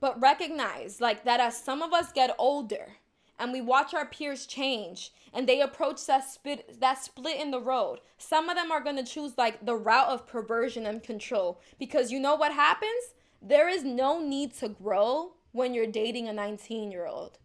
But recognize like that as some of us get older and we watch our peers change and they approach that split in the road, some of them are going to choose like the route of perversion and control, because you know what happens? There is no need to grow when you're dating a 19-year-old.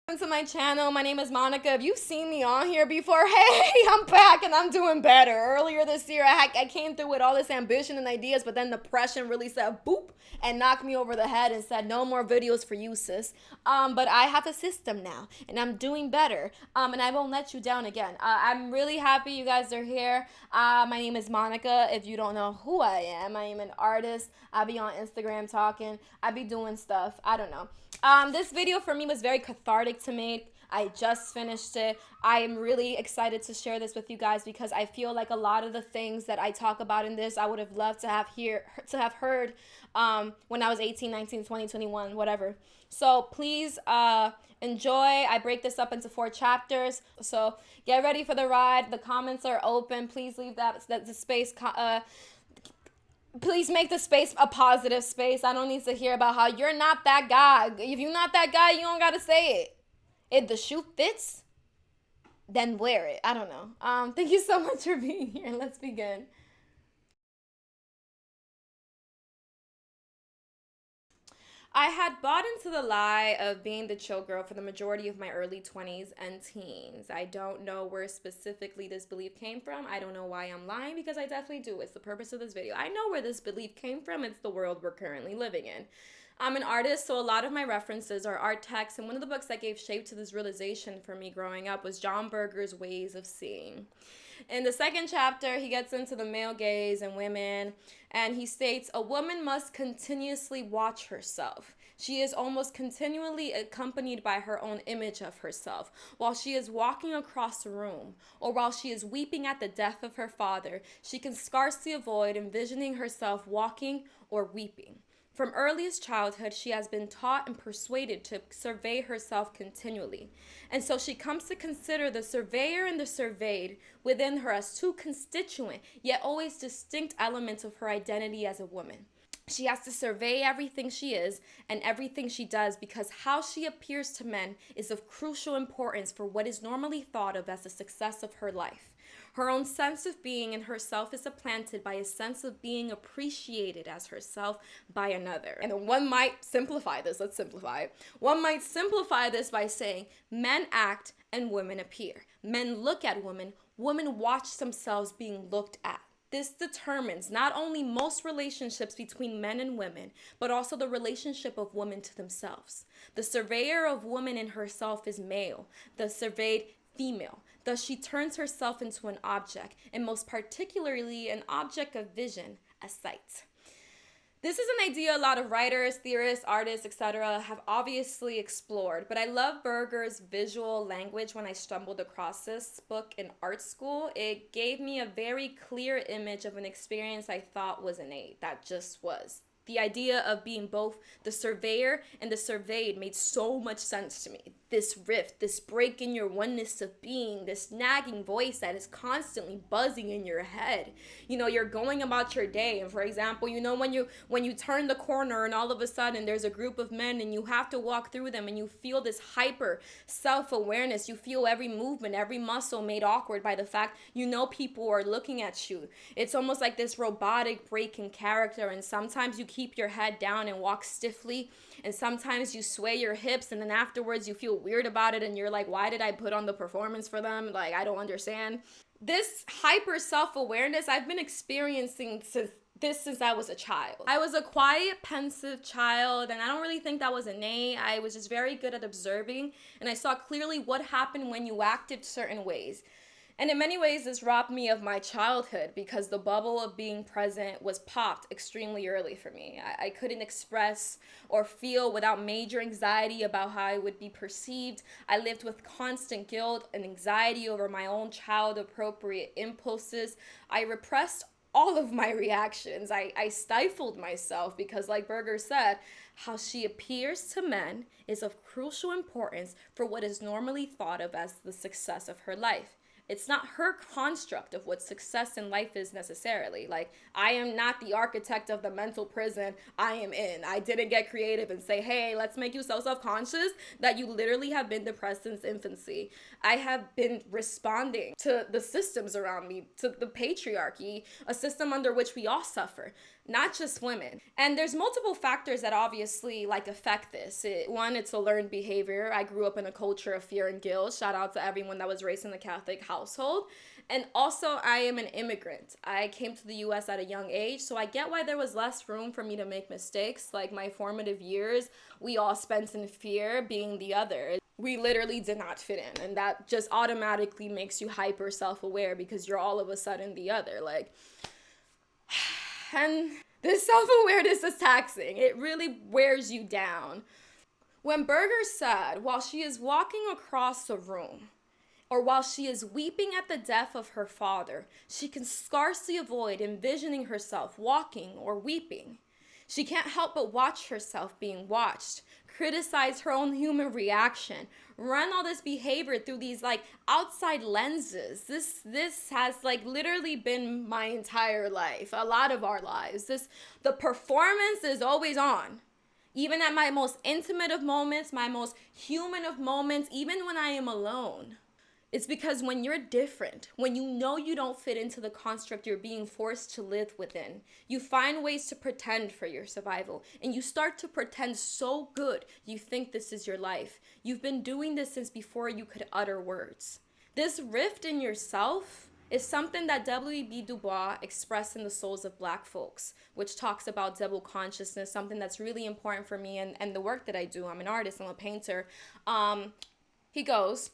Welcome to my channel. My name is Monica. If you've seen me on here before, hey, I'm back and I'm doing better. Earlier this year, I came through with all this ambition and ideas, but then depression really said boop and knocked me over the head and said no more videos for you, sis. But I have a system now and I'm doing better. And I won't let you down again. I'm really happy you guys are here. My name is Monica. If you don't know who I am an artist. I be on Instagram talking. I be doing stuff. I don't know. This video for me was very cathartic to make. I just finished it. I am really excited to share this with you guys because I feel like a lot of the things that I talk about in this, I would have loved to have heard when I was 18, 19, 20, 21, whatever. So please enjoy. I break this up into 4 chapters. So get ready for the ride. The comments are open. Please leave the space. Please make the space a positive space. I don't need to hear about how you're not that guy. If you're not that guy, you don't gotta say it. If the shoe fits, then wear it. I don't know. Thank you so much for being here. Let's begin. I had bought into the lie of being the chill girl for the majority of my early 20s and teens. I don't know where specifically this belief came from. I don't know why I'm lying, because I definitely do. It's the purpose of this video. I know where this belief came from. It's the world we're currently living in. I'm an artist, so a lot of my references are art texts, and one of the books that gave shape to this realization for me growing up was John Berger's Ways of Seeing. In the second chapter, he gets into the male gaze and women, and he states, a woman must continuously watch herself. She is almost continually accompanied by her own image of herself. While she is walking across a room, or while she is weeping at the death of her father, she can scarcely avoid envisioning herself walking or weeping. From earliest childhood, she has been taught and persuaded to survey herself continually. And so she comes to consider the surveyor and the surveyed within her as 2 constituent, yet always distinct elements of her identity as a woman. She has to survey everything she is and everything she does, because how she appears to men is of crucial importance for what is normally thought of as the success of her life. Her own sense of being in herself is supplanted by a sense of being appreciated as herself by another. And one might simplify this. Let's simplify it. One might simplify this by saying men act and women appear. Men look at women. Women watch themselves being looked at. This determines not only most relationships between men and women, but also the relationship of women to themselves. The surveyor of woman in herself is male, the surveyed female. Thus, she turns herself into an object, and most particularly an object of vision, a sight. This is an idea a lot of writers, theorists, artists, etc. have obviously explored, but I love Berger's visual language. When I stumbled across this book in art school, it gave me a very clear image of an experience I thought was innate, that just was. The idea of being both the surveyor and the surveyed made so much sense to me. This rift, this break in your oneness of being, this nagging voice that is constantly buzzing in your head. You know, you're going about your day, and for example, you know, when you turn the corner and all of a sudden there's a group of men and you have to walk through them, and you feel this hyper self-awareness. You feel every movement, every muscle made awkward by the fact you know people are looking at you. It's almost like this robotic break in character, and sometimes you keep your head down and walk stiffly, and sometimes you sway your hips, and then afterwards you feel weird about it and you're like, why did I put on the performance for them? Like, I don't understand. This hyper self-awareness I've been experiencing since I was a child. I was a quiet, pensive child, and I don't really think that was innate. I was just very good at observing, and I saw clearly what happened when you acted certain ways. And in many ways, this robbed me of my childhood, because the bubble of being present was popped extremely early for me. I couldn't express or feel without major anxiety about how I would be perceived. I lived with constant guilt and anxiety over my own child-appropriate impulses. I repressed all of my reactions. I stifled myself because, like Berger said, how she appears to men is of crucial importance for what is normally thought of as the success of her life. It's not her construct of what success in life is necessarily. Like, I am not the architect of the mental prison I am in. I didn't get creative and say, hey, let's make you so self-conscious that you literally have been depressed since infancy. I have been responding to the systems around me, to the patriarchy, a system under which we all suffer, not just women. And there's multiple factors that obviously like affect this. One, it's a learned behavior. I grew up in a culture of fear and guilt. Shout out to everyone that was raised in the Catholic household. And also, I am an immigrant. I came to the US at a young age, so I get why there was less room for me to make mistakes. Like, my formative years, we all spent in fear being the other. We literally did not fit in, and that just automatically makes you hyper self-aware because you're all of a sudden the other. Like, and this self-awareness is taxing. It really wears you down. When Berger said, while she is walking across the room, or while she is weeping at the death of her father, she can scarcely avoid envisioning herself walking or weeping. She can't help but watch herself being watched, criticize her own human reaction, run all this behavior through these like outside lenses. This has like literally been my entire life, a lot of our lives. The performance is always on. Even at my most intimate of moments, my most human of moments, even when I am alone. It's because when you're different, when you know you don't fit into the construct you're being forced to live within, you find ways to pretend for your survival. And you start to pretend so good you think this is your life. You've been doing this since before you could utter words. This rift in yourself is something that W.E.B. Du Bois expressed in The Souls of Black Folks, which talks about double consciousness, something that's really important for me and the work that I do. I'm an artist, I'm a painter. He goes,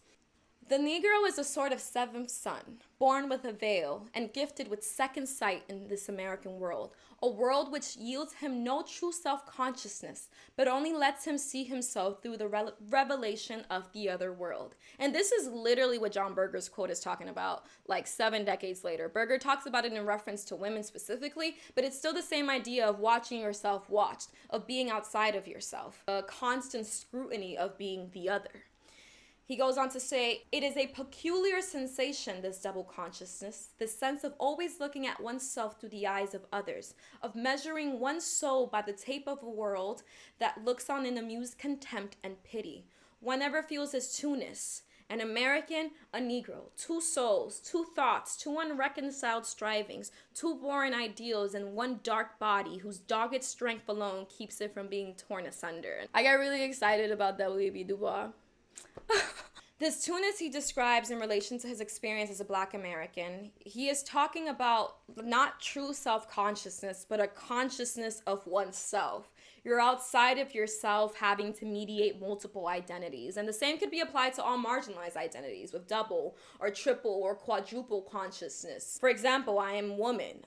the Negro is a sort of seventh son, born with a veil and gifted with second sight in this American world, a world which yields him no true self-consciousness, but only lets him see himself through the revelation of the other world. And this is literally what John Berger's quote is talking about, like 7 decades later. Berger talks about it in reference to women specifically, but it's still the same idea of watching yourself watched, of being outside of yourself, a constant scrutiny of being the other. He goes on to say, it is a peculiar sensation, this double consciousness, this sense of always looking at oneself through the eyes of others, of measuring one's soul by the tape of a world that looks on in amused contempt and pity. One never feels his two-ness, an American, a Negro, two souls, two thoughts, two unreconciled strivings, two warring ideals, and one dark body whose dogged strength alone keeps it from being torn asunder. I got really excited about W.E.B. Du Bois. This two-ness he describes in relation to his experience as a Black American, he is talking about not true self-consciousness, but a consciousness of oneself. You're outside of yourself having to mediate multiple identities. And the same could be applied to all marginalized identities with double or triple or quadruple consciousness. For example, I am woman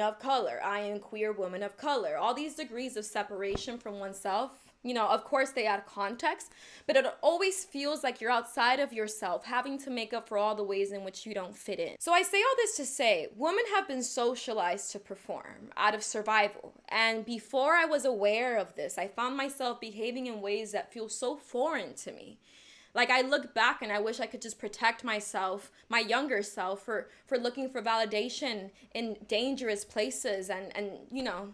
of color, I am queer woman of color. All these degrees of separation from oneself, you know, of course they add context, but it always feels like you're outside of yourself, having to make up for all the ways in which you don't fit in. So I say all this to say, women have been socialized to perform out of survival. And before I was aware of this, I found myself behaving in ways that feel so foreign to me. Like, I look back and I wish I could just protect myself, my younger self, for looking for validation in dangerous places and you know,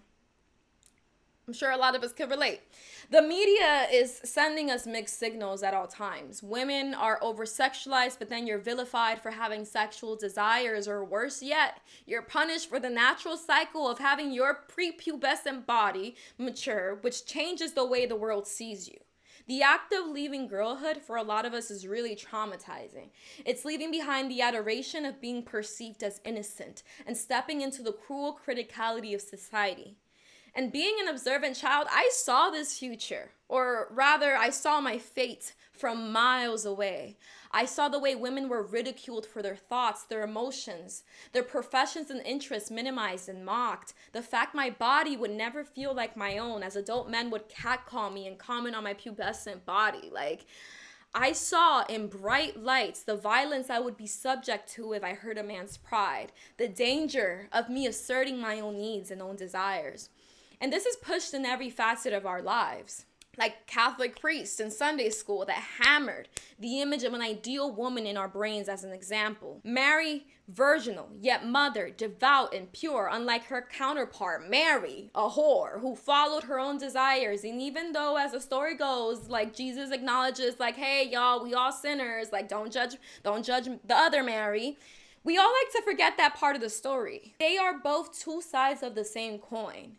I'm sure a lot of us could relate. The media is sending us mixed signals at all times. Women are over-sexualized, but then you're vilified for having sexual desires, or worse yet, you're punished for the natural cycle of having your prepubescent body mature, which changes the way the world sees you. The act of leaving girlhood for a lot of us is really traumatizing. It's leaving behind the adoration of being perceived as innocent and stepping into the cruel criticality of society. And being an observant child, I saw this future, or rather, I saw my fate from miles away. I saw the way women were ridiculed for their thoughts, their emotions, their professions and interests minimized and mocked. The fact my body would never feel like my own, as adult men would catcall me and comment on my pubescent body. Like, I saw in bright lights the violence I would be subject to if I hurt a man's pride, the danger of me asserting my own needs and own desires. And this is pushed in every facet of our lives. like Catholic priests in Sunday school that hammered the image of an ideal woman in our brains as an example. Mary, virginal, yet mother, devout and pure, unlike her counterpart, Mary, a whore, who followed her own desires. And even though, as the story goes, like Jesus acknowledges, like, hey, y'all, we all sinners, like, don't judge the other Mary. We all like to forget that part of the story. They are both two sides of the same coin.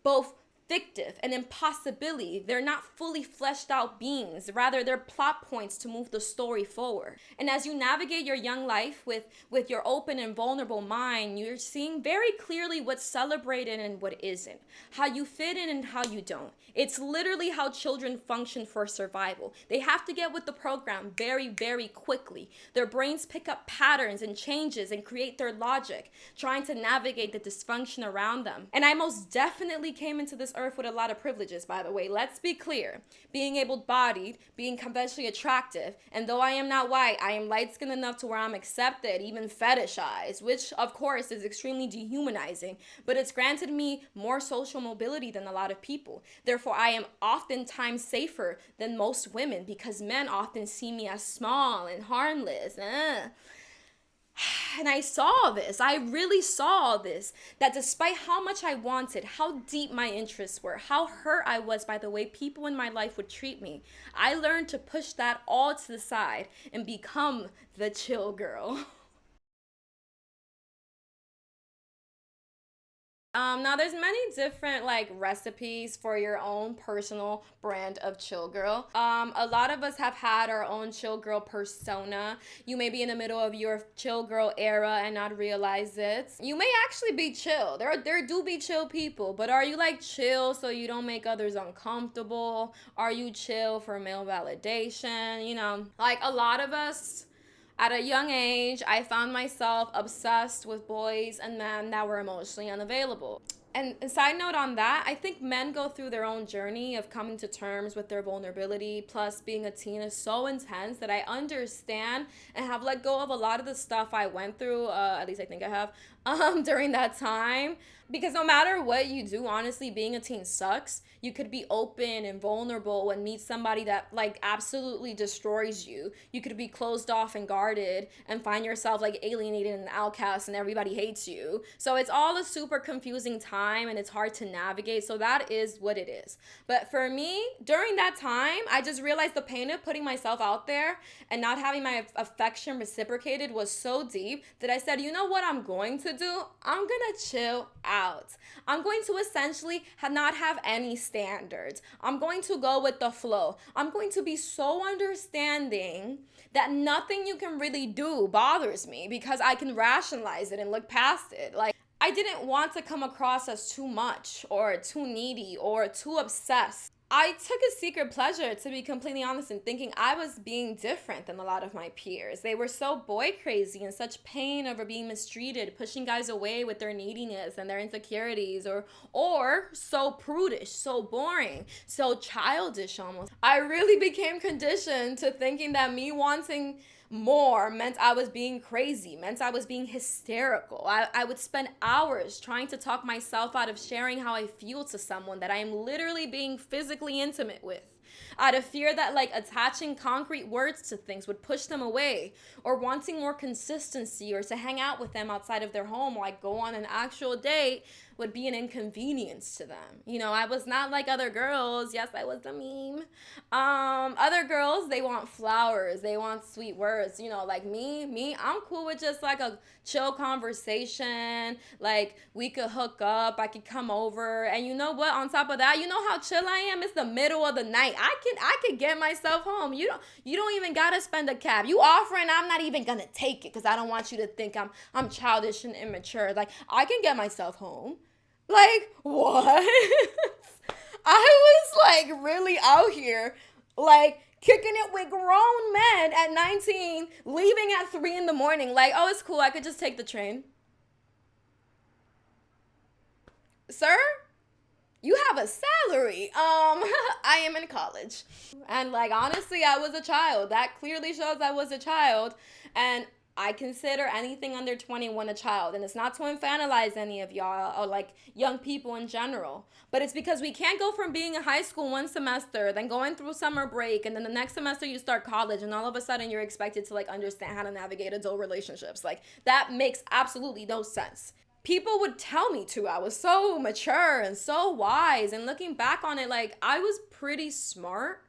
Both fictive and impossibility. They're not fully fleshed out beings. Rather, they're plot points to move the story forward. And as you navigate your young life with your open and vulnerable mind, you're seeing very clearly what's celebrated and what isn't. How you fit in and how you don't. It's literally how children function for survival. They have to get with the program very, very quickly. Their brains pick up patterns and changes and create their logic, trying to navigate the dysfunction around them. And I most definitely came into this earth with a lot of privileges, by the way. Let's be clear. Being able-bodied, being conventionally attractive, and though I am not white, I am light-skinned enough to where I'm accepted, even fetishized, which of course is extremely dehumanizing, but it's granted me more social mobility than a lot of people. Therefore, I am oftentimes safer than most women because men often see me as small and harmless. And I saw this, I really saw this, that despite how much I wanted, how deep my interests were, how hurt I was by the way people in my life would treat me, I learned to push that all to the side and become the chill girl. Now there's many different like recipes for your own personal brand of chill girl. A lot of us have had our own chill girl persona. You may be in the middle of your chill girl era and not realize it. You may actually be chill. There do be chill people, but are you like chill so you don't make others uncomfortable? Are you chill for male validation? You know, like a lot of us at a young age, I found myself obsessed with boys and men that were emotionally unavailable. And a side note on that, I think men go through their own journey of coming to terms with their vulnerability. Plus, being a teen is so intense that I understand and have let go of a lot of the stuff I went through, at least I think I have, during that time. Because no matter what you do, honestly, being a teen sucks. You could be open and vulnerable and meet somebody that like absolutely destroys you. You could be closed off and guarded and find yourself like alienated and outcast and everybody hates you. So it's all a super confusing time and it's hard to navigate. So that is what it is. But for me, during that time, I just realized the pain of putting myself out there and not having my affection reciprocated was so deep that I said, you know what I'm going to do? I'm gonna chill out. I'm going to essentially not have any standards. I'm going to go with the flow. I'm going to be so understanding that nothing you can really do bothers me because I can rationalize it and look past it. Like, I didn't want to come across as too much or too needy or too obsessed. I took a secret pleasure, to be completely honest, in thinking I was being different than a lot of my peers. They were so boy crazy and such pain over being mistreated, pushing guys away with their neediness and their insecurities, or so prudish, so boring, so childish almost. I really became conditioned to thinking that me wanting more meant I was being crazy, meant I was being hysterical. I would spend hours trying to talk myself out of sharing how I feel to someone that I am literally being physically intimate with, out of fear that like attaching concrete words to things would push them away, or wanting more consistency or to hang out with them outside of their home, like go on an actual date, would be an inconvenience to them. You know, I was not like other girls. Yes, I was the meme. Other girls, they want flowers, they want sweet words. You know, like me, I'm cool with just like a chill conversation. Like we could hook up, I could come over, and you know what? On top of that, you know how chill I am. It's the middle of the night. I could get myself home. You don't even gotta spend a cab. You offering, I'm not even gonna take it because I don't want you to think I'm childish and immature. Like I can get myself home. Like, what? I was like really out here, like kicking it with grown men at 19, leaving at 3 in the morning. Like, oh, it's cool. I could just take the train. Sir, you have a salary. I am in college. And like, honestly, I was a child. That clearly shows I was a child. And I consider anything under 21 a child. And it's not to infantilize any of y'all or like young people in general. But it's because we can't go from being in high school one semester, then going through summer break, and then the next semester you start college, and all of a sudden you're expected to like understand how to navigate adult relationships. Like that makes absolutely no sense. People would tell me to. I was so mature and so wise. And looking back on it, like I was pretty smart,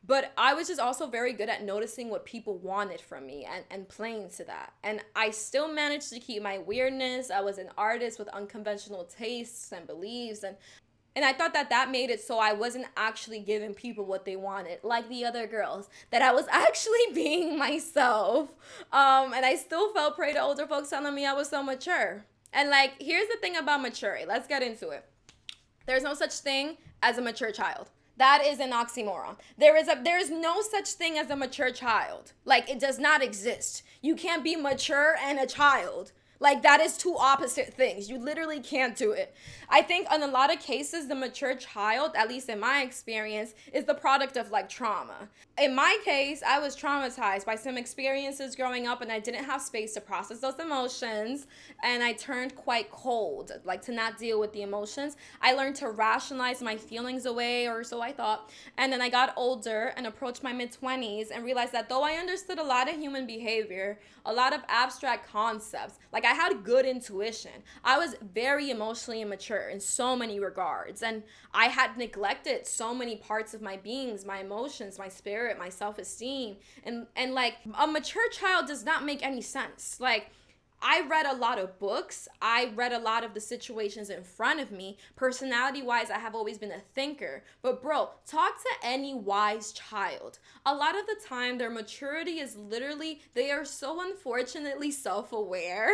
but I was just also very good at noticing what people wanted from me and playing to that. And I still managed to keep my weirdness. I was an artist with unconventional tastes and beliefs. And I thought that that made it so I wasn't actually giving people what they wanted, like the other girls, that I was actually being myself. And I still fell prey to older folks telling me I was so mature. And like, here's the thing about maturity. Let's get into it. There's no such thing as a mature child. That is an oxymoron. There is no such thing as a mature child. Like, it does not exist. You can't be mature and a child. Like, that is two opposite things. You literally can't do it. I think in a lot of cases, the mature child, at least in my experience, is the product of like trauma. In my case, I was traumatized by some experiences growing up, and I didn't have space to process those emotions, and I turned quite cold, like to not deal with the emotions. I learned to rationalize my feelings away, or so I thought. And then I got older and approached my mid-20s and realized that though I understood a lot of human behavior, a lot of abstract concepts, like I had good intuition, I was very emotionally immature in so many regards, and I had neglected so many parts of my beings, my emotions, my spirit, my self-esteem, and like a mature child does not make any sense. Like, I read a lot of books. I read a lot of the situations in front of me. Personality-wise, I have always been a thinker. But bro, talk to any wise child. A lot of the time, their maturity is literally, they are so unfortunately self-aware.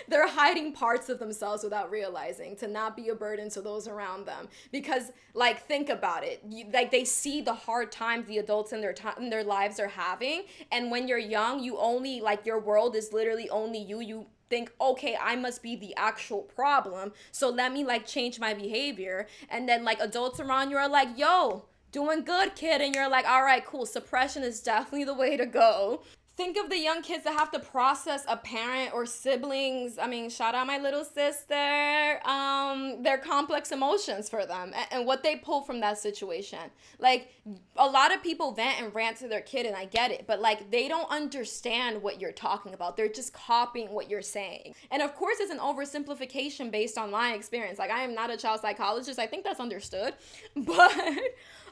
They're hiding parts of themselves without realizing, to not be a burden to those around them. Because, like, think about it. Like, they see the hard times the adults in their lives are having. And when you're young, you only, like, your world is literally only you. You think, okay, I must be the actual problem. So let me, like, change my behavior. And then, like, adults around you are like, yo, doing good, kid. And you're like, all right, cool. Suppression is definitely the way to go. Think of the young kids that have to process a parent or siblings. I mean, shout out my little sister. Their complex emotions for them and what they pull from that situation. Like, a lot of people vent and rant to their kid, and I get it, but like, they don't understand what you're talking about. They're just copying what you're saying. And of course, it's an oversimplification based on my experience. Like, I am not a child psychologist. I think that's understood, but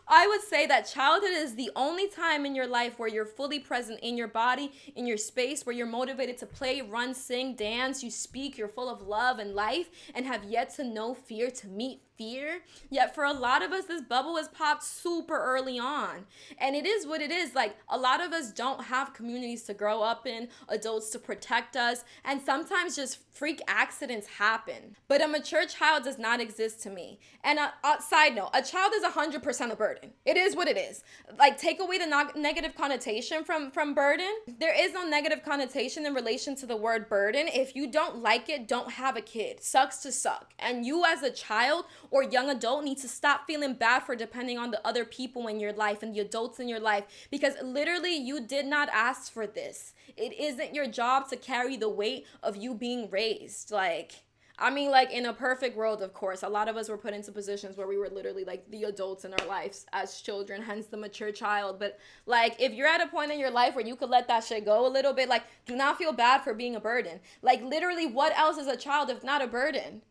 I would say that childhood is the only time in your life where you're fully present in your body, in your space, where you're motivated to play, run, sing, dance, you speak, you're full of love and life, and have yet to know fear, to meet fear. Yet for a lot of us, this bubble was popped super early on. And it is what it is. Like, a lot of us don't have communities to grow up in, adults to protect us, and sometimes just freak accidents happen. But a mature child does not exist to me. And a side note, a child is 100% a burden. It is what it is. Like, take away the negative connotation from burden. There is no negative connotation in relation to the word burden. If you don't like it, don't have a kid. Sucks to suck. And you as a child or young adult need to stop feeling bad for depending on the other people in your life and the adults in your life, because literally you did not ask for this. It isn't your job to carry the weight of you being raised. Like, I mean, like, in a perfect world, of course, a lot of us were put into positions where we were literally like the adults in our lives as children, hence the mature child. But like, if you're at a point in your life where you could let that shit go a little bit, like, do not feel bad for being a burden. Like, literally, what else is a child if not a burden?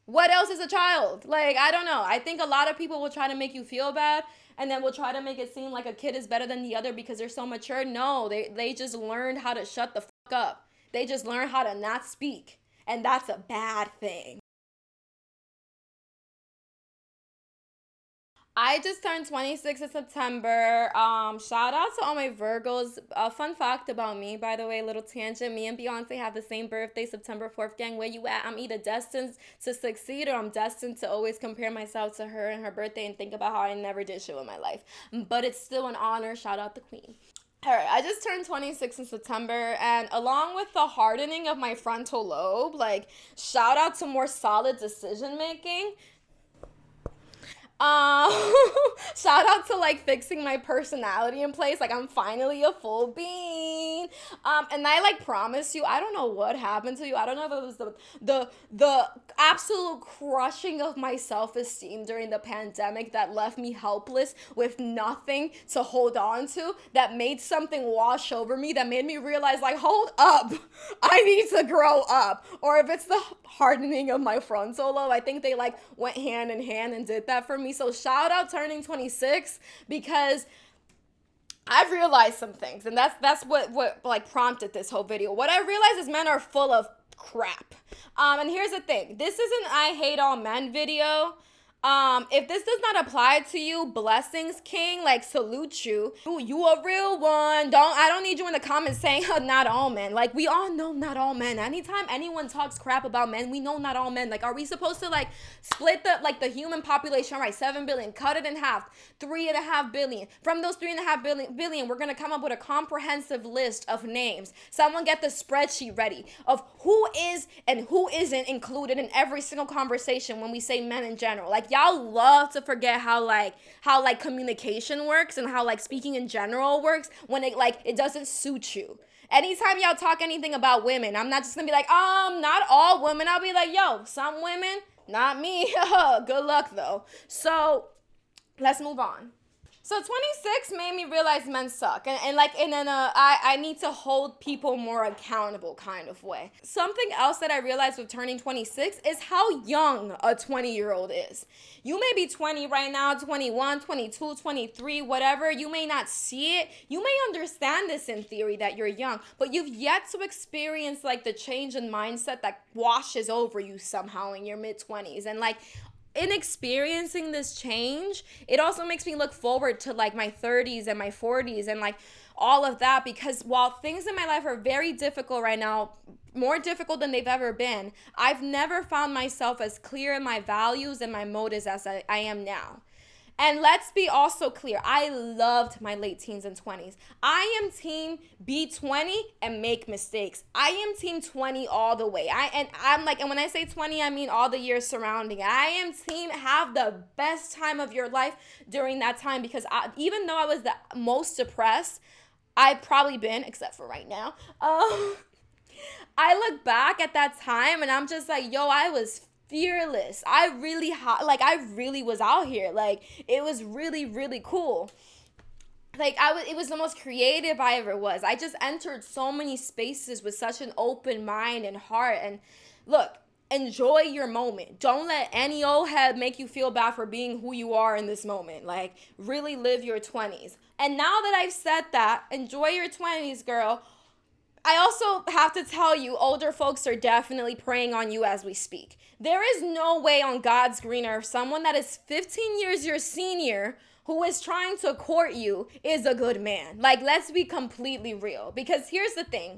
What else is a child? Like, I don't know. I think a lot of people will try to make you feel bad, and then will try to make it seem like a kid is better than the other because they're so mature. No, they just learned how to shut the fuck up. They just learned how to not speak. And that's a bad thing. I just turned 26 in September. Shout out to all my Virgos. Fun fact about me, by the way, little tangent. Me and Beyonce have the same birthday, September 4th. Gang, where you at? I'm either destined to succeed or I'm destined to always compare myself to her and her birthday and think about how I never did shit with my life. But it's still an honor. Shout out the queen. All right, I just turned 26 in September, and along with the hardening of my frontal lobe, like, shout out to more solid decision making. Um, shout out to like fixing my personality in place. Like I'm finally a full being. And I like promise you, I don't know what happened to you. I don't know if it was the absolute crushing of my self-esteem during the pandemic that left me helpless with nothing to hold on to, that made something wash over me, that made me realize like, hold up, I need to grow up. Or if it's the hardening of my frontal lobe, I think they like went hand in hand and did that for me. So shout out turning 26, because I've realized some things, and that's what like prompted this whole video. What I realized is men are full of crap. And here's the thing. This is an I hate all men video. If this does not apply to you, blessings, king, like salute you. You a real one. I don't need you in the comments saying not all men. Like we all know not all men. Anytime anyone talks crap about men, we know not all men. Like, are we supposed to like split the human population, right? 7 billion, cut it in half, 3.5 billion. From those 3.5 billion, we're gonna come up with a comprehensive list of names. Someone get the spreadsheet ready of who is and who isn't included in every single conversation when we say men in general. Like, y'all love to forget how communication works and how like speaking in general works when it doesn't suit you. Anytime y'all talk anything about women, I'm not just gonna be like, not all women. I'll be like, yo, some women, not me. Good luck though. So let's move on. So 26 made me realize men suck. I need to hold people more accountable kind of way. Something else that I realized with turning 26 is how young a 20-year-old is. You may be 20 right now, 21, 22, 23, whatever. You may not see it. You may understand this in theory that you're young, but you've yet to experience like the change in mindset that washes over you somehow in your mid-20s. And like, in experiencing this change, it also makes me look forward to like my 30s and my 40s and like all of that, because while things in my life are very difficult right now, more difficult than they've ever been, I've never found myself as clear in my values and my motives as I am now. And let's be also clear, I loved my late teens and 20s. I am team be 20 and make mistakes. I am team 20 all the way. And when I say 20, I mean all the years surrounding. I am team have the best time of your life during that time, because even though I was the most depressed I've probably been, except for right now, I look back at that time and I'm just like, yo, I was fearless. I really was out here. Like, it was really, really cool. Like, it was the most creative I ever was. I just entered so many spaces with such an open mind and heart. And look, enjoy your moment. Don't let any old head make you feel bad for being who you are in this moment. Like, really live your 20s. And now that I've said that, enjoy your 20s, girl. I also have to tell you, older folks are definitely preying on you as we speak. There is no way on God's green earth someone that is 15 years your senior who is trying to court you is a good man. Like, let's be completely real. Because here's the thing.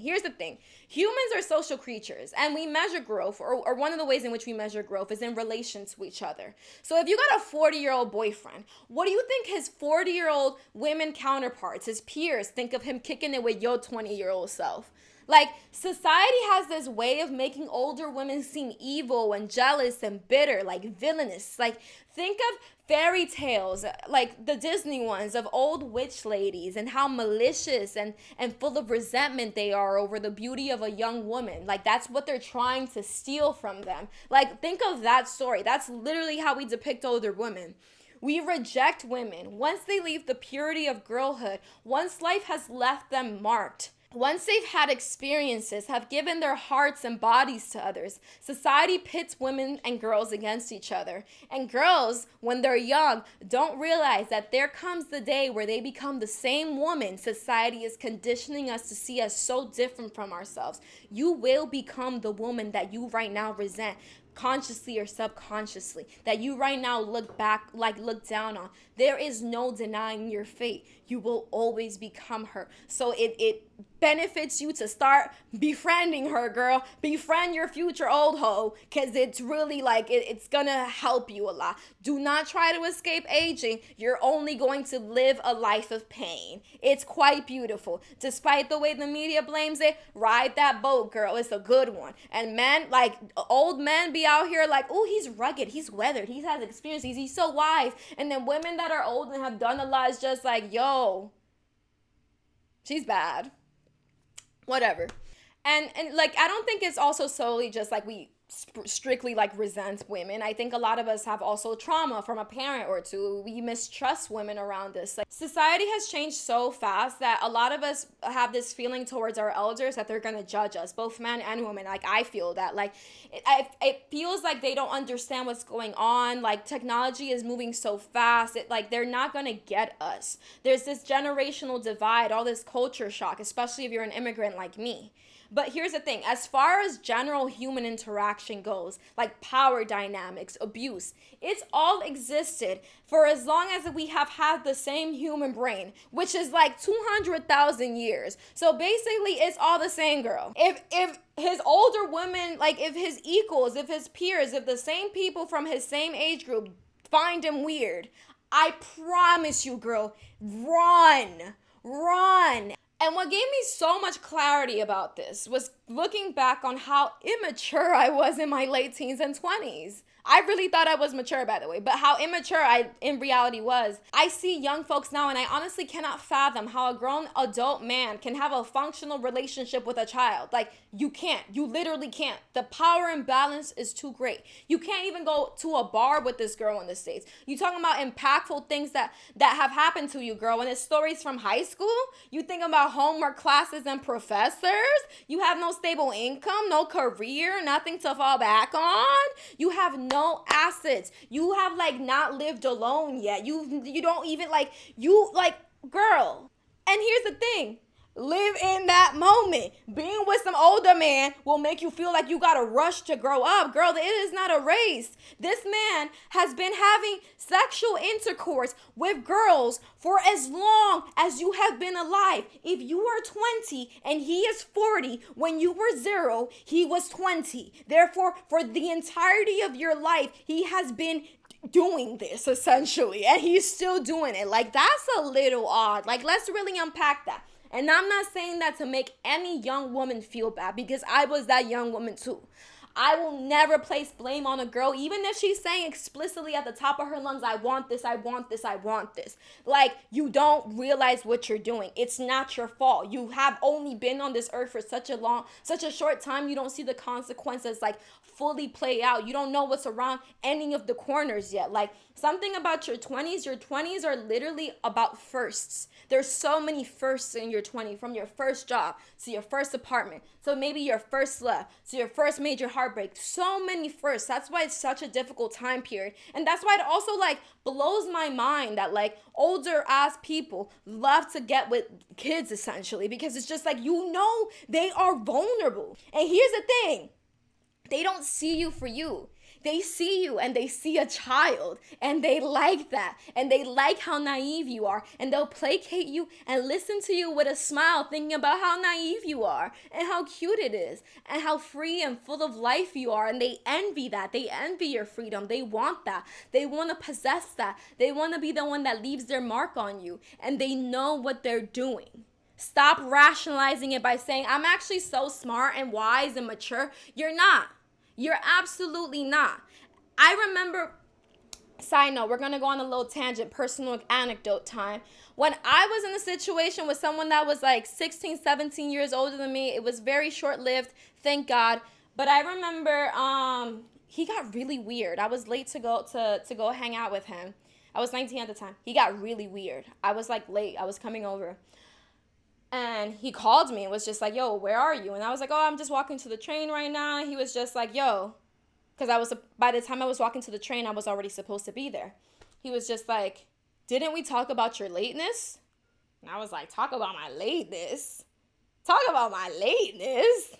Humans are social creatures, and we measure growth, or one of the ways in which we measure growth is in relation to each other. So if you got a 40-year-old boyfriend, what do you think his 40-year-old women counterparts, his peers, think of him kicking it with your 20-year-old self? Like, society has this way of making older women seem evil and jealous and bitter, like villainous. Like, think of fairy tales, like the Disney ones, of old witch ladies and how malicious and full of resentment they are over the beauty of a young woman. Like, that's what they're trying to steal from them. Like, think of that story. That's literally how we depict older women. We reject women once they leave the purity of girlhood, once life has left them marked. Once they've had experiences, have given their hearts and bodies to others, society pits women and girls against each other. And girls, when they're young, don't realize that there comes the day where they become the same woman society is conditioning us to see as so different from ourselves. You will become the woman that you right now resent, consciously or subconsciously, that you right now look down on. There is no denying your fate. You will always become her. So it benefits you to start befriending her, girl. Befriend your future old hoe, because it's really like it's gonna help you a lot. Do not try to escape aging. You're only going to live a life of pain. It's quite beautiful. Despite the way the media blames it, ride that boat, girl. It's a good one. And men, like old men, be out here like, oh, he's rugged, he's weathered, he has experience, he's so wise. And then women that are old and have done a lot is just like, yo, she's bad. Whatever. And like, I don't think it's also solely just like we strictly like resent women. I think a lot of us have also trauma from a parent or two. We mistrust women around us. Like, society has changed so fast that a lot of us have this feeling towards our elders that they're gonna judge us, both men and women. Like, I feel that. Like, it feels like they don't understand what's going on. Like, technology is moving so fast. Like, they're not gonna get us. There's this generational divide, all this culture shock, especially if you're an immigrant like me. But here's the thing, as far as general human interaction goes, like power dynamics, abuse, it's all existed for as long as we have had the same human brain, which is like 200,000 years. So basically, it's all the same, girl. If his older women, like if his equals, if his peers, if the same people from his same age group find him weird, I promise you, girl, run. And what gave me so much clarity about this was looking back on how immature I was in my late teens and 20s. I really thought I was mature, by the way, but how immature I in reality was. I see young folks now, and I honestly cannot fathom how a grown adult man can have a functional relationship with a child. Like, you can't. You literally can't. The power imbalance is too great. You can't even go to a bar with this girl in the States. You talking about impactful things that have happened to you, girl, and it's stories from high school? You think about homework classes and professors? You have no stable income, no career, nothing to fall back on? You have no assets. You have like not lived alone yet. You don't even girl. And here's the thing. Live in that moment. Being with some older man will make you feel like you gotta rush to grow up. Girl, it is not a race. This man has been having sexual intercourse with girls for as long as you have been alive. If you are 20 and he is 40, when you were 0, he was 20. Therefore, for the entirety of your life, he has been doing this essentially, and he's still doing it. Like, that's a little odd. Like, let's really unpack that. And I'm not saying that to make any young woman feel bad, because I was that young woman too. I will never place blame on a girl, even if she's saying explicitly at the top of her lungs, I want this, I want this, I want this. Like, you don't realize what you're doing. It's not your fault. You have only been on this earth for such a short time. You don't see the consequences like fully play out. You don't know what's around any of the corners yet. Like, something about your 20s. Your 20s are literally about firsts. There's so many firsts in your 20s, from your first job to your first apartment, so maybe your first love, to your first major heartbreak. So many firsts. That's why it's such a difficult time period. And that's why it also like blows my mind that like older ass people love to get with kids essentially, because it's just like, you know, they are vulnerable. And here's the thing. They don't see you for you. They see you and they see a child, and they like that, and they like how naive you are, and they'll placate you and listen to you with a smile, thinking about how naive you are and how cute it is and how free and full of life you are. And they envy that. They envy your freedom. They want that. They want to possess that. They want to be the one that leaves their mark on you, and they know what they're doing. Stop rationalizing it by saying, I'm actually so smart and wise and mature. You're not. You're absolutely not. I remember, side note, we're going to go on a little tangent, personal anecdote time. When I was in a situation with someone that was like 16, 17 years older than me, it was very short-lived, thank God. But I remember he got really weird. I was late to go hang out with him. I was 19 at the time. He got really weird. I was like late. I was coming over. And he called me and was just like, yo, where are you? And I was like, oh, I'm just walking to the train right now. And he was just like, yo, because by the time I was walking to the train, I was already supposed to be there. He was just like, didn't we talk about your lateness? And I was like, talk about my lateness? Talk about my lateness?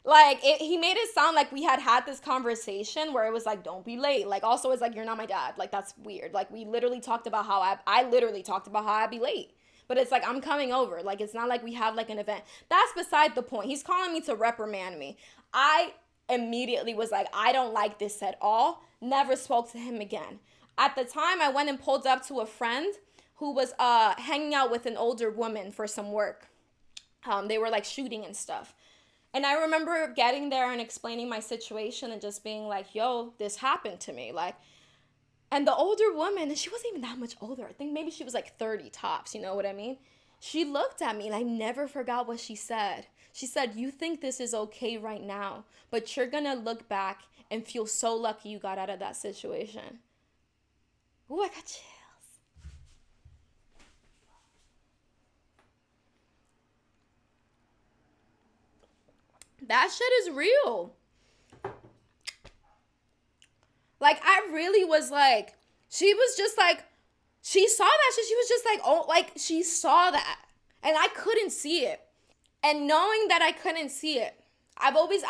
Like, he made it sound like we had this conversation where it was like, don't be late. Like, also, it's like, you're not my dad. Like, that's weird. Like, we literally talked about how I literally talked about how I'd be late. But it's like, I'm coming over. Like, it's not like we have like an event. That's beside the point. He's calling me to reprimand me. I immediately was like, I don't like this at all. Never spoke to him again. At the time, I went and pulled up to a friend who was hanging out with an older woman for some work. They were like shooting and stuff. And I remember getting there and explaining my situation and just being like, yo, this happened to me. Like, and the older woman, and she wasn't even that much older. I think maybe she was like 30 tops, you know what I mean? She looked at me and I never forgot what she said. She said, you think this is okay right now, but you're gonna look back and feel so lucky you got out of that situation. Ooh, I got chills. That shit is real. Like, I really was like, she was just like, she saw that shit. She was just like, oh, like, she saw that. And I couldn't see it. And knowing that I couldn't see it, I've always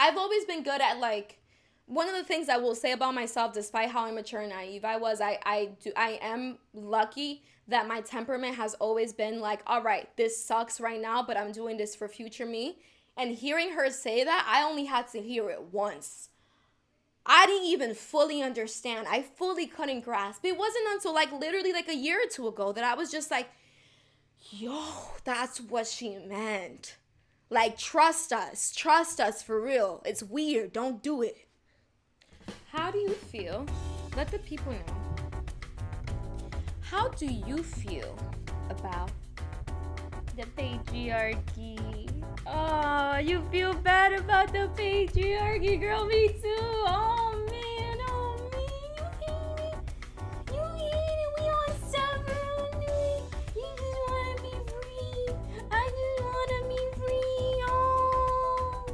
been good at like, one of the things I will say about myself, despite how immature and naive I was, I am lucky that my temperament has always been like, all right, this sucks right now, but I'm doing this for future me. And hearing her say that, I only had to hear it once. I didn't even fully understand. I fully couldn't grasp. It wasn't until like literally like a year or two ago that I was just like, yo, that's what she meant. Like, trust us for real. It's weird. Don't do it. How do you feel? Let the people know. How do you feel about the patriarchy? Oh, you feel bad about the patriarchy, girl. Me too. Oh man, you hate it. You hate it. We all suffer under it. You just wanna be free. I just wanna be free. Oh.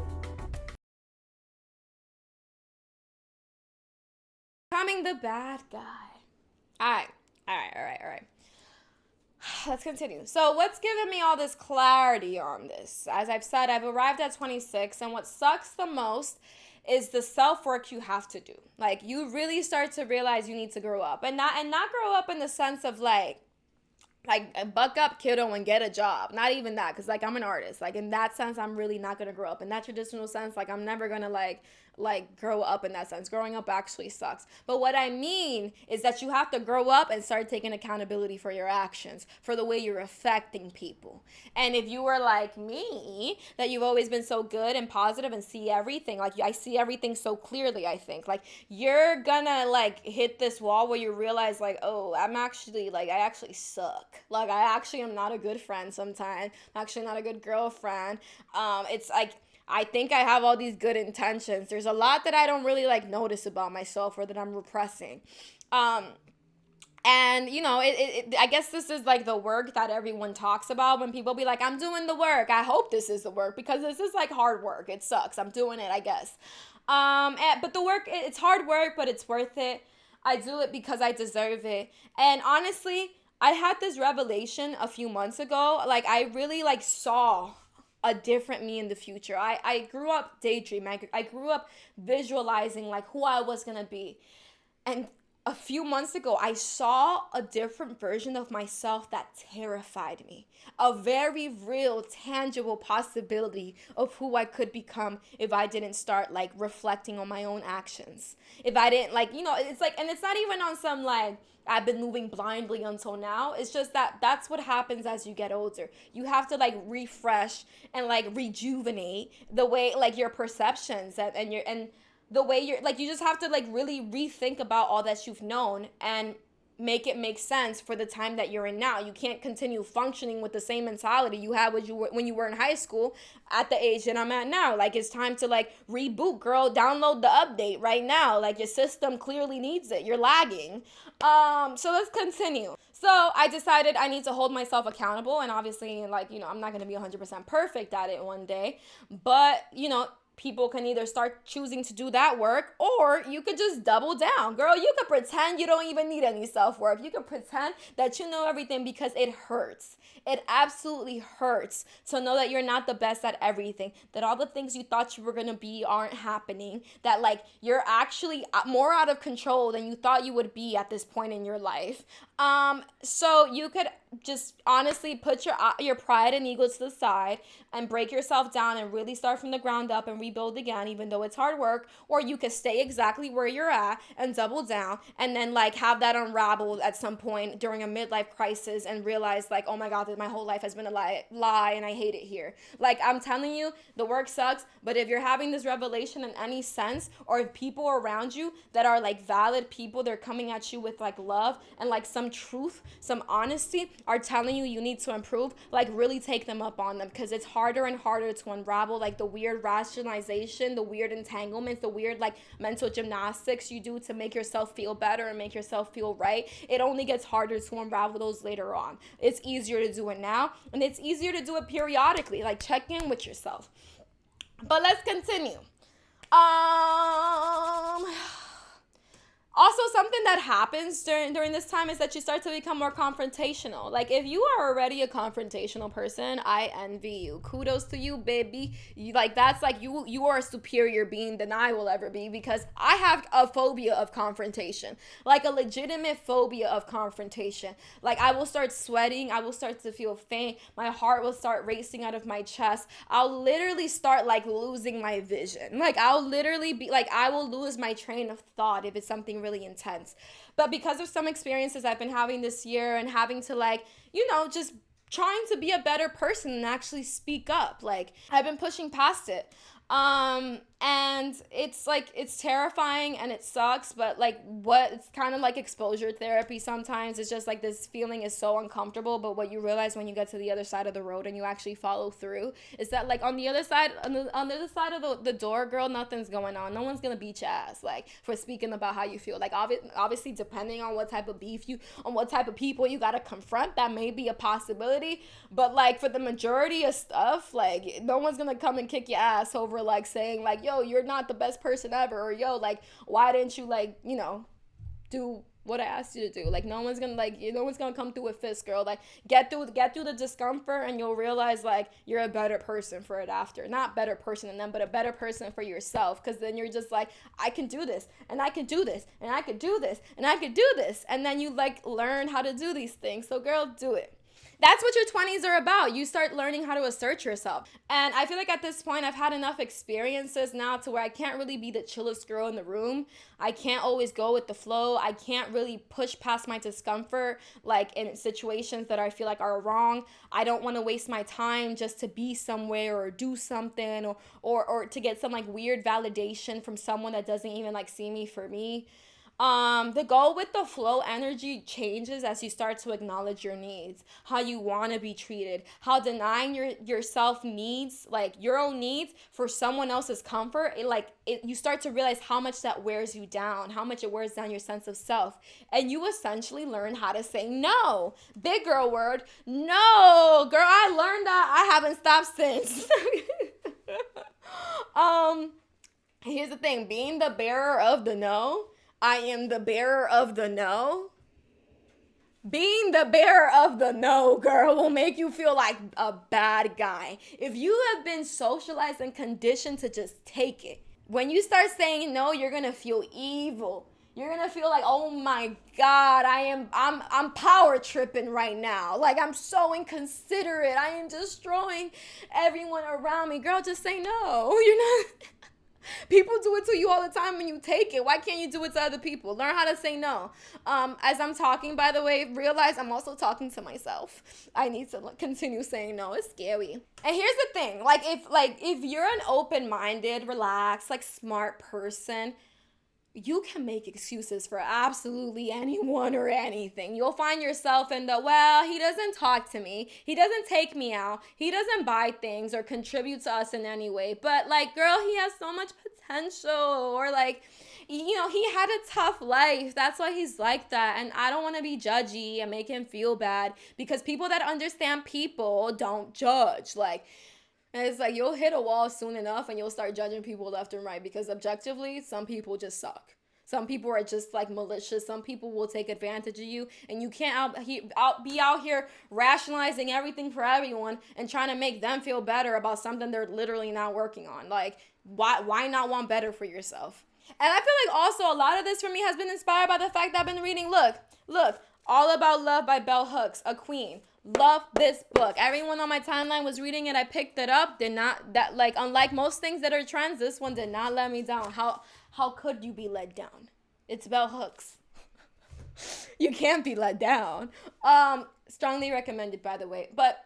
Becoming the bad guy. All right. Let's continue. So what's given me all this clarity on this? As I've said, I've arrived at 26, and what sucks the most is the self-work you have to do. Like, you really start to realize you need to grow up. And not grow up in the sense of like buck up, kiddo, and get a job. Not even that, because like I'm an artist. Like, in that sense, I'm really not gonna grow up. In that traditional sense, like I'm never gonna like grow up in that sense. Growing up actually sucks. But what I mean is that you have to grow up and start taking accountability for your actions, for the way you're affecting people. And if you were like me, that you've always been so good and positive and see everything, like I see everything so clearly, I think, like you're gonna like hit this wall where you realize like, oh, I actually suck. Like, I actually am not a good friend sometimes. I'm actually not a good girlfriend. It's like, I think I have all these good intentions. There's a lot that I don't really like notice about myself or that I'm repressing. And you know, I guess this is like the work that everyone talks about when people be like, I'm doing the work. I hope this is the work, because this is like hard work. It sucks. I'm doing it, I guess. But the work, it's hard work, but it's worth it. I do it because I deserve it. And honestly, I had this revelation a few months ago. Like, I really like saw a different me in the future. I grew up daydreaming. I grew up visualizing like who I was gonna be. And a few months ago, I saw a different version of myself that terrified me. A very real, tangible possibility of who I could become if I didn't start like reflecting on my own actions. If I didn't like, you know, it's like, and it's not even on some like, I've been moving blindly until now. It's just that that's what happens as you get older. You have to like refresh and like rejuvenate the way like your perceptions and the way you're like, you just have to like really rethink about all that you've known and make it make sense for the time that you're in now. You can't continue functioning with the same mentality you had when you were in high school at the age that I'm at now. Like, it's time to like reboot, girl. Download the update right now. Like, your system clearly needs it. You're lagging. So let's continue. So I decided I need to hold myself accountable, and obviously, like, you know, I'm not going to be 100% perfect at it one day, but, you know, people can either start choosing to do that work, or you could just double down. Girl, you could pretend you don't even need any self-worth. You could pretend that you know everything, because it hurts. It absolutely hurts to know that you're not the best at everything, that all the things you thought you were going to be aren't happening, that like you're actually more out of control than you thought you would be at this point in your life. So you could just honestly put your pride and ego to the side and break yourself down and really start from the ground up and rebuild again, even though it's hard work. Or you could stay exactly where you're at and double down, and then like have that unraveled at some point during a midlife crisis and realize like, oh my God, my whole life has been a lie and I hate it here. Like, I'm telling you, the work sucks, but if you're having this revelation in any sense, or if people around you that are like valid people, they're coming at you with like love and like some truth, some honesty, are telling you you need to improve, like really take them up on them, because it's harder and harder to unravel like the weird rationalization, the weird entanglements, the weird like mental gymnastics you do to make yourself feel better and make yourself feel right. It only gets harder to unravel those later on. It's easier to do it now, and it's easier to do it periodically, like check in with yourself. But let's continue. Also, something that happens during this time is that you start to become more confrontational. Like, if you are already a confrontational person, I envy you. Kudos to you, baby. That's like you are a superior being than I will ever be, because I have a phobia of confrontation, like a legitimate phobia of confrontation. Like, I will start sweating. I will start to feel faint. My heart will start racing out of my chest. I'll literally start like losing my vision. Like, I'll literally be like, I will lose my train of thought if it's something really intense. But because of some experiences I've been having this year, and having to like, just trying to be a better person and actually speak up, like, I've been pushing past it. And it's like, it's terrifying and it sucks, but like it's kind of like exposure therapy sometimes. It's just like this feeling is so uncomfortable, but what you realize when you get to the other side of the road and you actually follow through is that like on the other side of the door, girl, nothing's going on. No one's gonna beat your ass like for speaking about how you feel. Like obviously depending on what type of on what type of people you gotta confront, that may be a possibility, but like for the majority of stuff, like no one's gonna come and kick your ass over like saying like, yo, you're not the best person ever, or yo, like, why didn't you like, do what I asked you to do? Like, no one's gonna come through with fists, girl. Like, get through the discomfort, and you'll realize like you're a better person for it after. Not better person than them, but a better person for yourself, because then you're just like, I can do this, and I can do this, and I can do this, and I can do this, and then you like learn how to do these things. So girl, do it. That's what your 20s are about. You start learning how to assert yourself. And I feel like at this point, I've had enough experiences now to where I can't really be the chillest girl in the room. I can't always go with the flow. I can't really push past my discomfort, like in situations that I feel like are wrong. I don't want to waste my time just to be somewhere or do something or to get some like weird validation from someone that doesn't even like see me for me. The go with the flow energy changes as you start to acknowledge your needs, how you want to be treated, how denying yourself needs, like your own needs for someone else's comfort, you start to realize how much that wears you down, how much it wears down your sense of self. And you essentially learn how to say no. Big girl word, no. Girl, I learned that. I haven't stopped since. Here's the thing, being the bearer of the no, I am the bearer of the no. Being the bearer of the no, girl, will make you feel like a bad guy. If you have been socialized and conditioned to just take it, when you start saying no, you're gonna feel evil. You're gonna feel like, oh my God, I'm power tripping right now. Like, I'm so inconsiderate. I am destroying everyone around me. Girl, just say no. You're not. People do it to you all the time when you take it. Why can't you do it to other people? Learn how to say no. As I'm talking, by the way, realize I'm also talking to myself. I need to continue saying no. It's scary. And here's the thing. If you're an open-minded, relaxed, like smart person, you can make excuses for absolutely anyone or anything. You'll find yourself in he doesn't talk to me. He doesn't take me out. He doesn't buy things or contribute to us in any way. But like, girl, he has so much potential, or like, he had a tough life. That's why he's like that. And I don't want to be judgy and make him feel bad, because people that understand people don't judge. Like, And it's like you'll hit a wall soon enough and you'll start judging people left and right because objectively, some people just suck. Some people are just like malicious. Some people will take advantage of you, and you can't be out here rationalizing everything for everyone and trying to make them feel better about something they're literally not working on. Like, why not want better for yourself? And I feel like also a lot of this for me has been inspired by the fact that I've been reading. Look, All About Love by Bell Hooks, a queen. Love this book. Everyone on my timeline was reading it. I picked it up. Did not that like unlike most things that are trends, this one did not let me down. How could you be let down? It's Bell Hooks. You can't be let down. Strongly recommended, by the way. But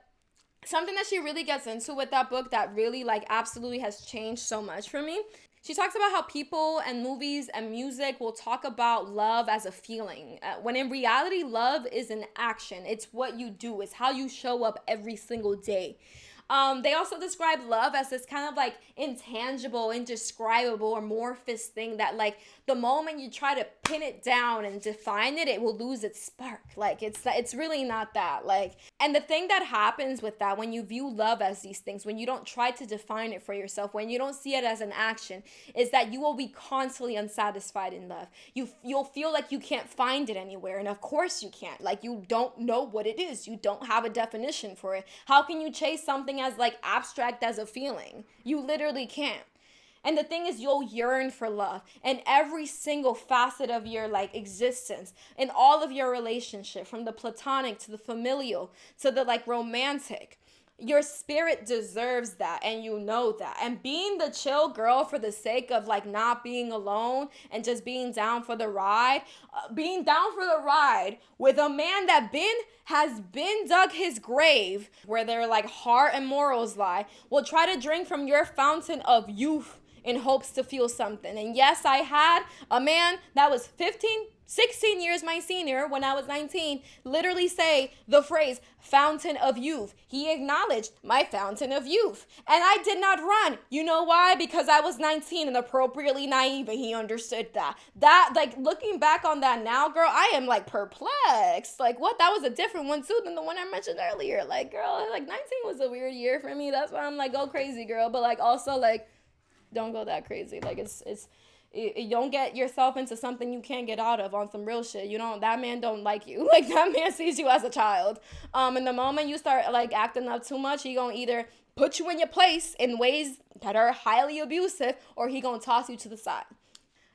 something that she really gets into with that book that really like absolutely has changed so much for me. She talks about how people and movies and music will talk about love as a feeling, when in reality, love is an action. It's what you do. It's how you show up every single day. They also describe love as this kind of like intangible, indescribable, amorphous thing that like the moment you try to pin it down and define it, it will lose its spark. Like it's really not that. Like, and the thing that happens with that when you view love as these things, when you don't try to define it for yourself, when you don't see it as an action, is that you will be constantly unsatisfied in love. You'll feel like you can't find it anywhere, and of course you can't. Like you don't know what it is. You don't have a definition for it. How can you chase something as like abstract as a feeling? You literally can't. And the thing is, you'll yearn for love in every single facet of your like existence, in all of your relationship, from the platonic to the familial to the like romantic. Your spirit deserves that, and you know that. And being the chill girl for the sake of like not being alone and just being down for the ride, with a man that has been dug his grave where their like heart and morals lie, will try to drink from your fountain of youth in hopes to feel something. And yes, I had a man that was 16 years my senior when I was 19 literally say the phrase fountain of youth. He acknowledged my fountain of youth. And I did not run. You know why? Because I was 19 and appropriately naive, and he understood that. That, like, looking back on that now, girl, I am like perplexed. Like, what? That was a different one too than the one I mentioned earlier. Like, girl, like 19 was a weird year for me. That's why I'm like, go crazy, girl. But like also like, don't go that crazy. Like you don't get yourself into something you can't get out of on some real shit. That man don't like you. Like that man sees you as a child. And the moment you start like acting up too much, he gonna either put you in your place in ways that are highly abusive, or he gonna toss you to the side.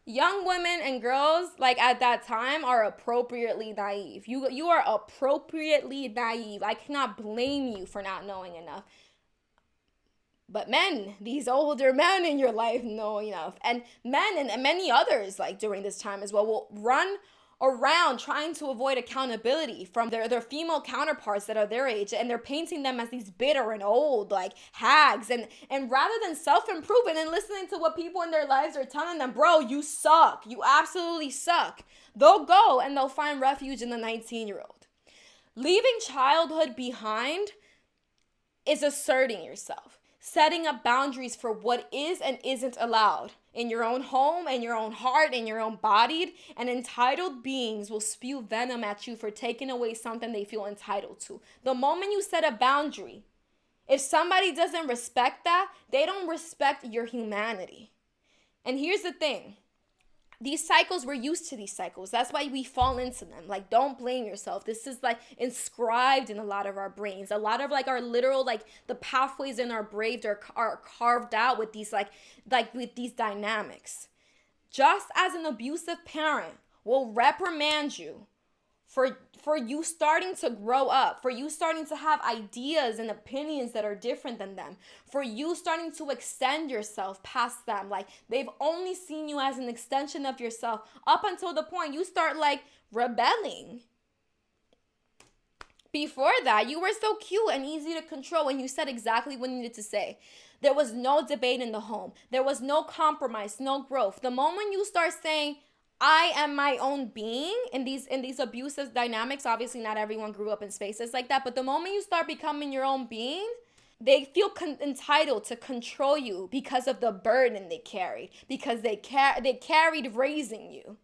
Young women and girls like at that time are appropriately naive. You are appropriately naive. I cannot blame you for not knowing enough. But men, these older men in your life know enough. And men and many others, like during this time as well, will run around trying to avoid accountability from their female counterparts that are their age. And they're painting them as these bitter and old, like hags. And rather than self-improvement and listening to what people in their lives are telling them, bro, you suck. You absolutely suck. They'll go and they'll find refuge in the 19-year-old. Leaving childhood behind is asserting yourself. Setting up boundaries for what is and isn't allowed in your own home and your own heart and your own body. And entitled beings will spew venom at you for taking away something they feel entitled to. The moment you set a boundary, if somebody doesn't respect that, they don't respect your humanity. And here's the thing. These cycles, we're used to these cycles. That's why we fall into them. Like, don't blame yourself. This is like inscribed in a lot of our brains. A lot of like our literal, like the pathways in our brains are carved out with these like with these dynamics. Just as an abusive parent will reprimand you for you starting to grow up, for you starting to have ideas and opinions that are different than them, for you starting to extend yourself past them. Like they've only seen you as an extension of yourself up until the point you start like rebelling. Before that, you were so cute and easy to control, and you said exactly what you needed to say. There was no debate in the home. There was no compromise, no growth. The moment you start saying, I am my own being in these abusive dynamics, obviously not everyone grew up in spaces like that, but the moment you start becoming your own being, they feel entitled to control you because of the burden they carried, because they carried raising you.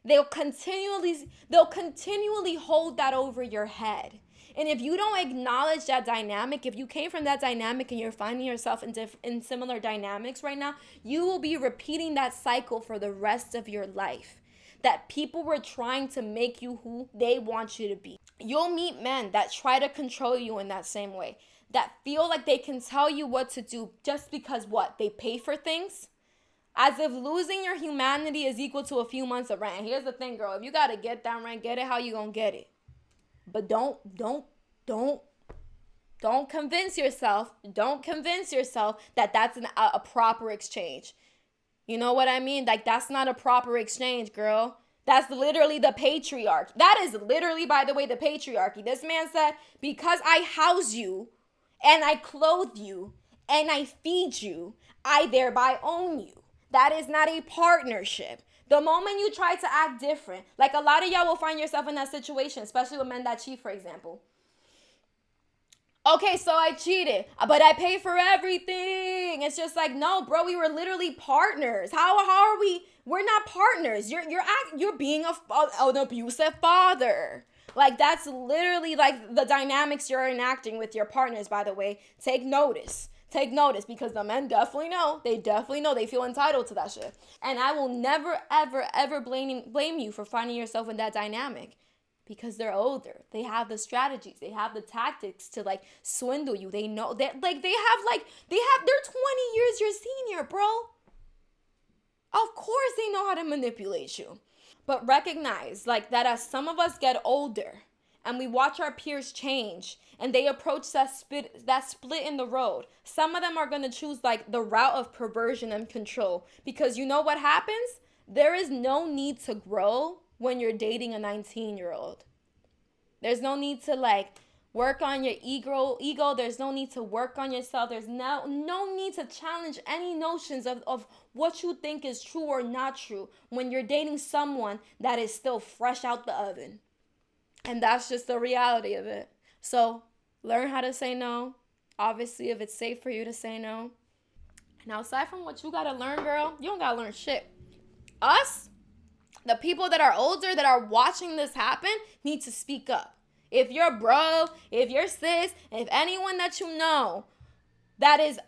They'll continually hold that over your head. And if you don't acknowledge that dynamic, if you came from that dynamic and you're finding yourself in similar dynamics right now, you will be repeating that cycle for the rest of your life. That people were trying to make you who they want you to be. You'll meet men that try to control you in that same way, that feel like they can tell you what to do just because what? They pay for things? As if losing your humanity is equal to a few months of rent. Here's the thing, girl. If you got to get that rent, get it how you gonna get it. But don't convince yourself. Don't convince yourself that that's a proper exchange. You know what I mean? Like, that's not a proper exchange, girl. That's literally the patriarchy. That is literally, by the way, the patriarchy. This man said, because I house you and I clothe you and I feed you, I thereby own you. That is not a partnership. The moment you try to act different, like a lot of y'all will find yourself in that situation, especially with men that cheat, for example. Okay, so I cheated, but I pay for everything. It's just like, no, bro, we were literally partners. How are we? We're not partners. You're being an abusive father. Like, that's literally like the dynamics you're enacting with your partners, by the way. Take notice. Take notice, because the men definitely know. They definitely know. They feel entitled to that shit. And I will never, ever, ever blame you for finding yourself in that dynamic. Because they're older. They have the strategies. They have the tactics to like swindle you. They know that they're 20 years your senior, bro. Of course they know how to manipulate you. But recognize like that as some of us get older and we watch our peers change and they approach that split in the road, some of them are going to choose like the route of perversion and control. Because you know what happens? There is no need to grow when you're dating a 19-year-old. There's no need to like work on your ego. There's no need to work on yourself. There's no need to challenge any notions of what you think is true or not true when you're dating someone that is still fresh out the oven. And that's just the reality of it. So learn how to say no. Obviously, if it's safe for you to say no. Now, aside from what you gotta learn, girl, you don't gotta learn shit. Us, the people that are older that are watching this happen, need to speak up. If you're bro, if you're sis, if anyone that you know that is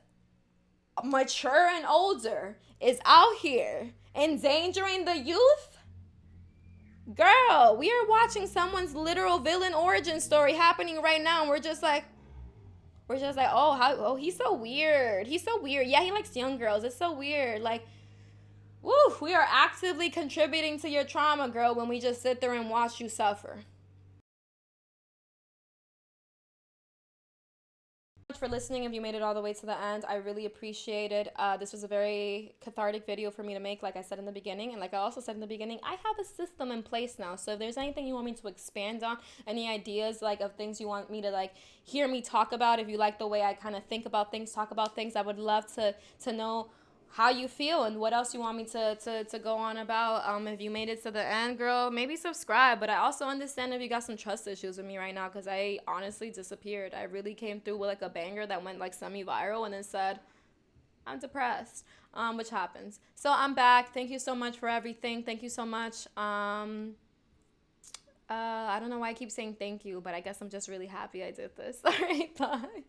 mature and older is out here endangering the youth, girl, we are watching someone's literal villain origin story happening right now, and we're just like, oh, he's so weird. He's so weird. Yeah, he likes young girls. It's so weird. Like, woo, we are actively contributing to your trauma, girl, when we just sit there and watch you suffer. For listening. If you made it all the way to the end, I really appreciate it. This was a very cathartic video for me to make, like I said in the beginning, and like I also said in the beginning, I have a system in place now. So if there's anything you want me to expand on, any ideas like of things you want me to like hear me talk about, if you like the way I kind of think about things, talk about things, I would love to know how you feel and what else you want me to go on about. If you made it to the end, girl, maybe subscribe. But I also understand if you got some trust issues with me right now, because I honestly disappeared. I really came through with like a banger that went like semi-viral and then said, I'm depressed, which happens. So I'm back. Thank you so much for everything. Thank you so much. I don't know why I keep saying thank you, but I guess I'm just really happy I did this. All right, bye.